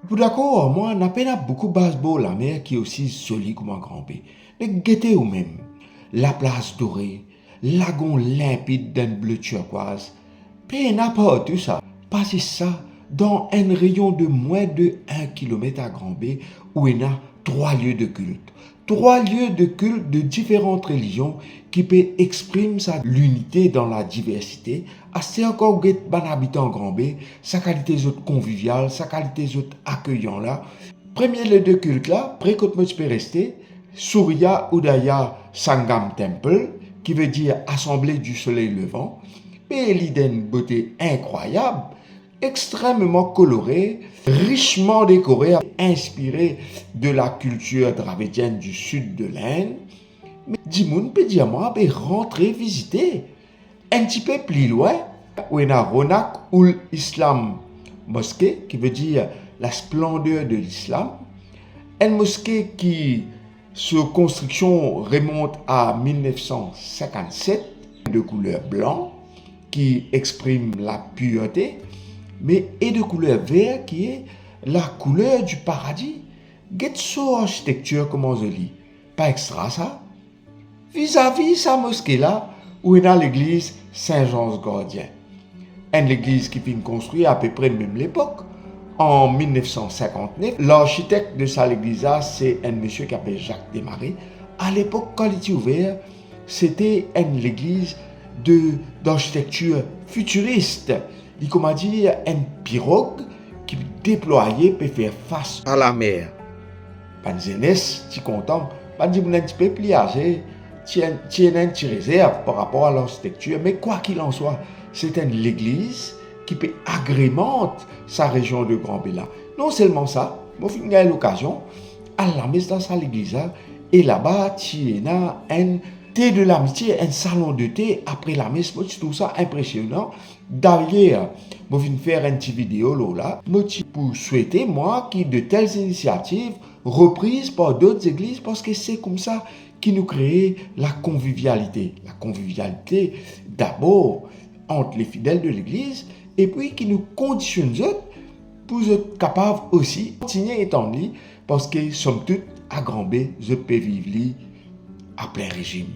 Pour d'accord, moi, n'a pas beaucoup de baseball, la mer qui est aussi solide comme un grand B. Mais guettez ou même, la place dorée, lagon limpide d'un bleu turquoise. Peu n'importe tout ça. Passez ça dans un rayon de moins de 1 kilomètre à Grand B où il y a 3 lieux de culte. 3 lieux de culte de différentes religions qui peuvent exprimer sa l'unité dans la diversité. Assez encore ban habitant Grand B, sa qualité conviviale, sa qualité accueillant là. Premier lieu de culte là, près-côte je peux rester, Surya Udaya Sangam Temple, qui veut dire Assemblée du soleil levant. Mais il a une beauté incroyable, extrêmement colorée, richement décorée, inspirée de la culture dravidienne du sud de l'Inde. Mais Dimoun peut dire moi, rentrer visiter. Un petit peu plus loin, où il y a Ronak Ul Islam Mosquée, qui veut dire la splendeur de l'islam. Une mosquée qui, sur construction, remonte à 1957, de couleur blanc, qui exprime la pureté, mais et de couleur vert, qui est la couleur du paradis. Get so architecture, comment je lis. Pas extra ça. Vis-à-vis sa mosquée là, où il y a l'église Saint-Jean-Gardien. Une église qui fut construite à peu près de même l'époque. En 1959, l'architecte de cette église-là, c'est un monsieur qui s'appelle Jacques Desmarais. À l'époque, quand il était ouvert, c'était une église d'architecture futuriste. Il comment dire, une pirogue qui déployée peut faire face à la mer. Pas de jeunesse, tu content, pas de un petit peu plus âgé, tu as un petit réserve par rapport à l'architecture, mais quoi qu'il en soit, c'est une église qui peut agrémente sa région de Grand Béla. Non seulement ça, moi j'ai eu l'occasion à la messe dans sa église et là-bas tu as un thé de l'amitié, un salon de thé après la messe. Moi je trouve ça impressionnant. D'ailleurs, moi je viens faire une petite vidéo là, moi pour souhaiter moi qui de telles initiatives reprises par d'autres églises parce que c'est comme ça qui nous crée la convivialité. La convivialité d'abord entre les fidèles de l'église et puis qui nous conditionne pour être capable aussi de continuer étant li parce que somme toute à Grand B, je peux vivre li à plein régime.